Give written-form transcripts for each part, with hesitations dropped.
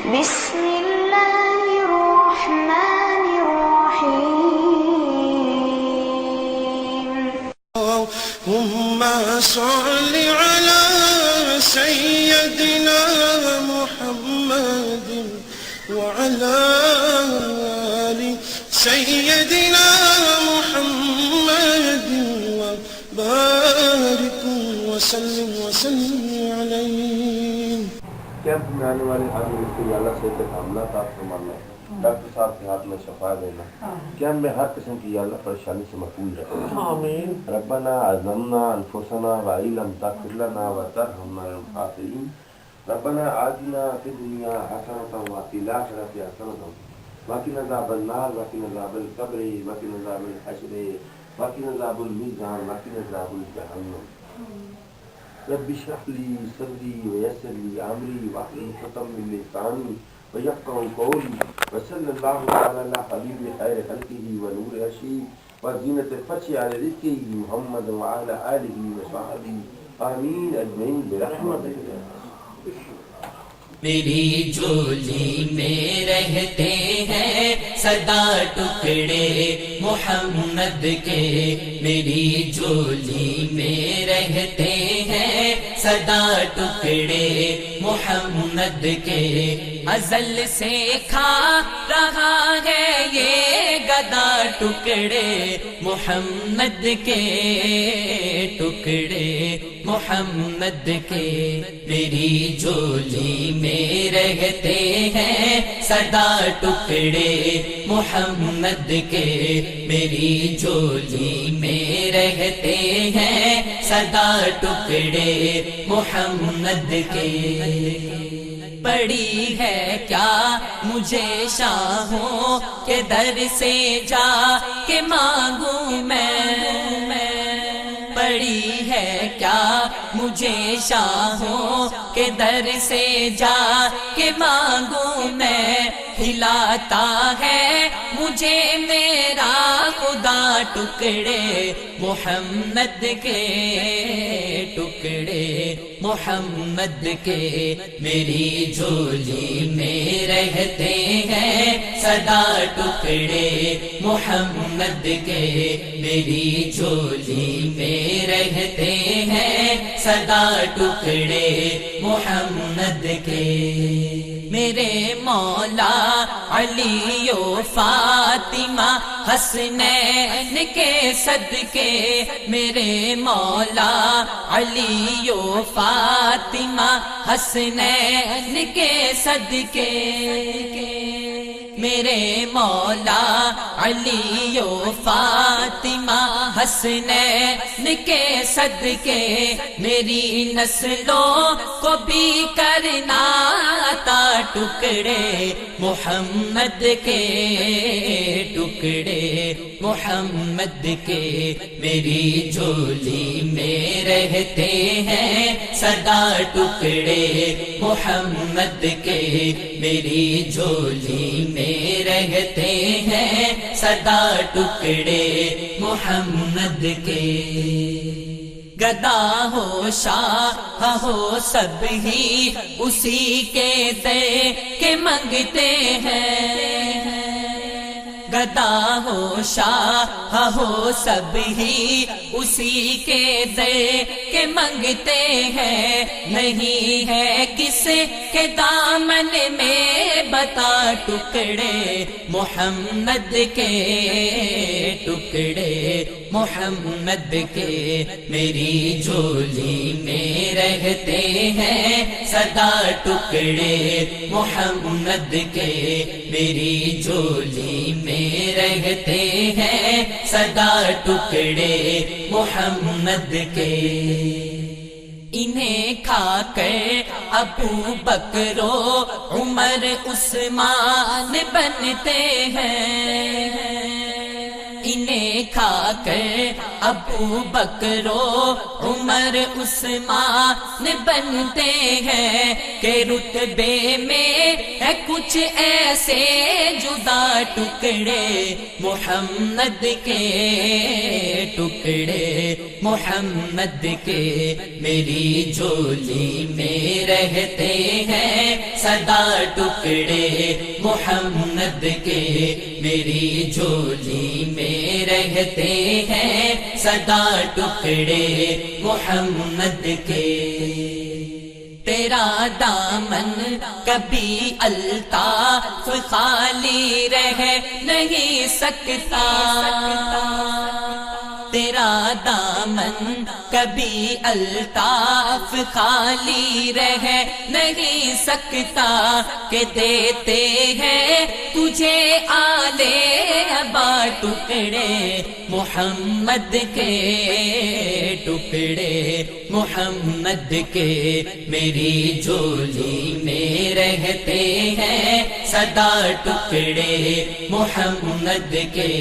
بسم اللہ الرحمن الرحیم اللهم صل على سيدنا محمد وعلى آل سيدنا محمد وبارك وسلم عليه. کیمپ میں آنے والے ہر مریض کو اللہ سے حاملہ کا فرمانا، ڈاکٹر صاحب کے ہاتھ میں شفا دینا، کیمپ میں ہر قسم کی اللہ پریشانی سے محفوظ رکھنا. آمین. ربنا ظلمنا انفسنا وان لم تغفر لنا وترحمنا للخاسرین. ربنا آتنا فی الدنیا حسنۃ وفی الآخرۃ حسنۃ وقنا عذاب النار وقنا عذاب القبر وقنا عذاب الحشر وقنا عذاب المیزان وقنا عذاب جہنم. رب اشرح لي صدري ويسر لي امري واحلل عقدة من لساني ويفقهوا قولي وصلى الله على حبيب خير خلقه ونور عرشه وزينة الفتح على رزقه محمد وعلى آله وصحبه آمين أجمعين برحمتك. میری جولی میں رہتے ہیں سدا ٹکڑے محمد کے، میری جولی میں رہتے ہیں سدا ٹکڑے محمد کے. ازل سے کھا رہا ہے یہ گدا ٹکڑے محمد کے، ٹکڑے محمد کے. میری جولی میں رہتے ہیں سدا ٹکڑے محمد کے، میری جولی میں رہتے ہیں سدا ٹکڑے محمد کے. پڑی ہے کیا مجھے شاہوں کے در سے جا کے مانگوں میں، پڑی ہے کیا مجھے شاہوں کے در سے جا کے مانگوں میں. کھلاتا ہے مجھے میرا خدا ٹکڑے محمد کے، ٹکڑے محمد کے. میری جولی میں رہتے ہیں سدا ٹکڑے محمد کے، میری جولی میں رہتے ہیں سدا ٹکڑے محمد کے. میرے مولا علی و فاطمہ حسنین کے صدقے، میرے مولا علی و فاطمہ حسنین کے صدقے، میرے مولا علی و فاطمہ حسنین کے صدقے. میری نسلوں کو بھی کرنا تھا ٹکڑے محمد کے، ٹکڑے محمد کے. میری جولی میں رہتے ہیں سدا ٹکڑے محمد کے، میری جولی میں رہتے ہیں سدا ٹکڑے محمد کے. گدا ہو شاہ ہو سب ہی اسی کے دے کے منگتے ہیں، گدا ہو شاہ ہو سب ہی اسی کے دے کے منگتے ہیں. نہیں ہے کس کے دامن میں بتا ٹکڑے محمد کے، ٹکڑے محمد کے. میری جولی میں رہتے ہیں سدا ٹکڑے محمد کے، میری جولی میں رہتے ہیں سدا ٹکڑے محمد کے. انہیں کھا کر ابو بکر و عمر عثمان بنتے ہیں، انہیں کھا کر ابو بکر و عمر عثمان بنتے ہیں کہ رتبے میں ہے کچھ ایسے جدا ٹکڑے محمد کے، ٹکڑے محمد کے میری جھولی میں رہتے ہیں سدا، ٹکڑے محمد کے میری جھولی میں رہتے ہیں سدا، ٹکڑے محمد کے۔ تیرا دامن کبھی الطاف خالی رہ نہیں سکتا، تیرا دامن کبھی الطاف خالی رہ نہیں سکتا، کہ دیتے ہیں تجھے آلے ابا ٹکڑے محمد کے، ٹکڑے محمد کے میری جھولی میں رہتے ہیں سدا، ٹکڑے محمد کے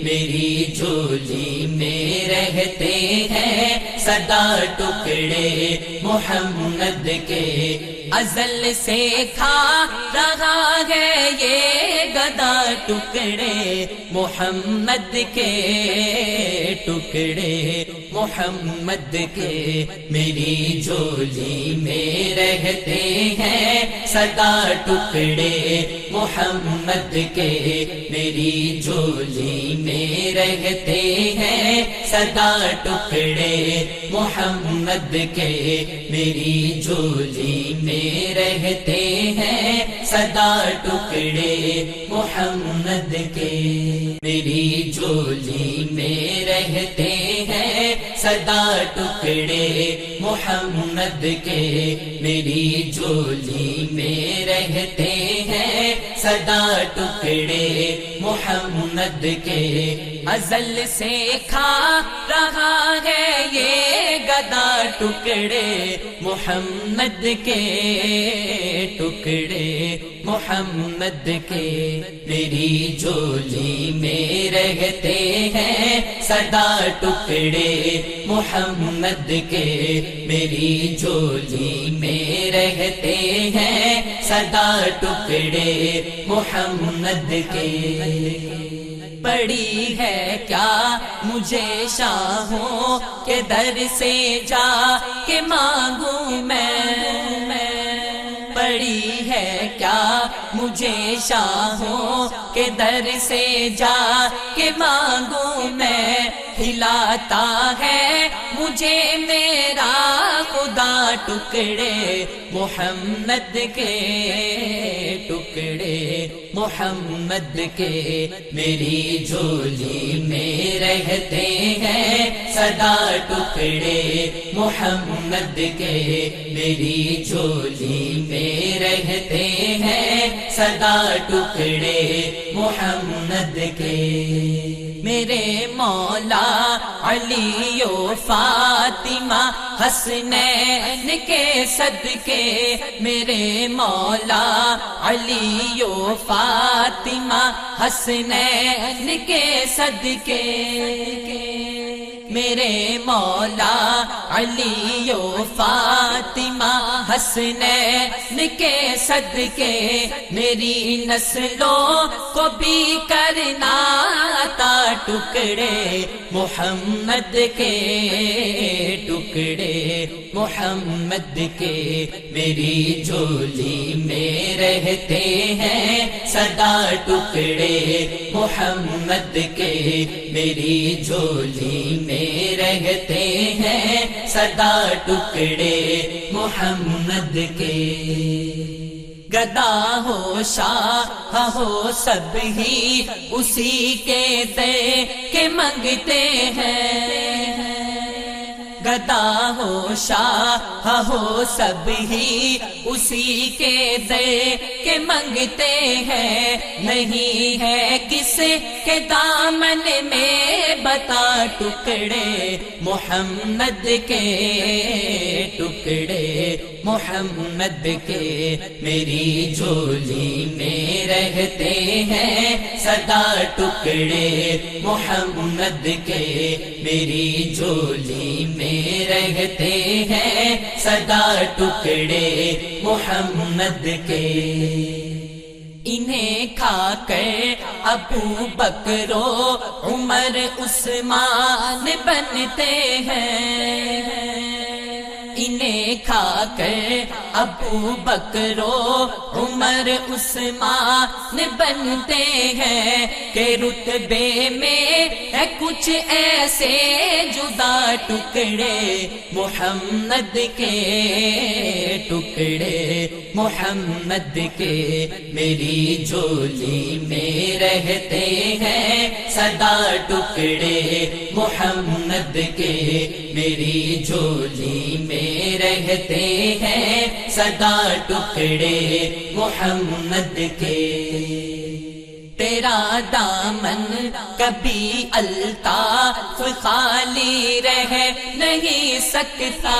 میری جھولی میں رہتے ہیں سدا، ٹکڑے محمد کے۔ ازل سے کھا رہا ہے یہ گدا، ٹکڑے محمد کے، ٹکڑے محمد کے میری جھولی میں رہتے ہیں سدا، ٹکڑے محمد کے میری جھولی میں رہتے ہیں سدا، ٹکڑے محمد کے میری جھولی میں رہتے ہیں سدا، ٹکڑے محمد کے میری جھولی میں رہتے ہیں سدا، ٹکڑے محمد کے میری جھولی میں رہتے ہیں سدا، ٹکڑے محمد کے۔ ازل سے کھا رہا ہے یہ گدا، ٹکڑے محمد کے، ٹکڑے محمد کے میری جھولی میں رہتے ہیں سدا، ٹکڑے محمد کے میری جھولی میں رہتے ہیں سدا، ٹکڑے محمد کے۔ پڑی ہے کیا مجھے شاہوں کے در سے جا کے مانگوں میں، پڑی ہے کیا مجھے شاہوں کے در سے جا کے مانگوں میں، ہلاتا ہے مجھے میرا خدا، ٹکڑے محمد کے، ٹکڑے محمد کے میری جھولی میں رہتے ہیں سدا، ٹکڑے محمد کے میری جھولی میں رہتے ہیں سدا، ٹکڑے محمد کے۔ میرے مولا علی و فاطمہ حسنین کے صدقے، میرے مولا علی و فاطمہ حسنین کے صدقے، میرے مولا علی و فاطمہ حسنین کے صدقے، میری نسلوں کو بھی کرنا عطا، ٹکڑے محمد کے، ٹکڑے محمد کے میری جھولی میں رہتے ہیں سدا، ٹکڑے محمد کے میری جھولی میں رہتے ہیں سدا، ٹکڑے محمد کے۔ گدا ہو شاہ ہو سب ہی اسی کے دے کے منگتے ہیں، گدا ہو شاہ ہو سب ہی اسی کے دے کے کہ منگتے ہیں، نہیں ہے کس کے دامن میں بتا ٹکڑے محمد کے، ٹکڑے محمد کے میری جھولی میں رہتے ہیں سدا، ٹکڑے محمد کے میری جھولی میں رہتے ہیں سدا، ٹکڑے محمد کے۔ انہیں کھا کر ابو بکر و عمر عثمان بنتے ہیں، انہیں کھا کر ابو بکر و عمر عثمان بنتے ہیں کہ رتبے میں ہے کچھ ایسے جدا، ٹکڑے محمد کے، ٹکڑے محمد کے میری جھولی میں رہتے ہیں سدا، ٹکڑے محمد کے میری جھولی میں رہتے ہیں سدا، ٹکڑے محمد کے۔ تیرا دامن کبھی الطاف خالی رہ نہیں سکتا،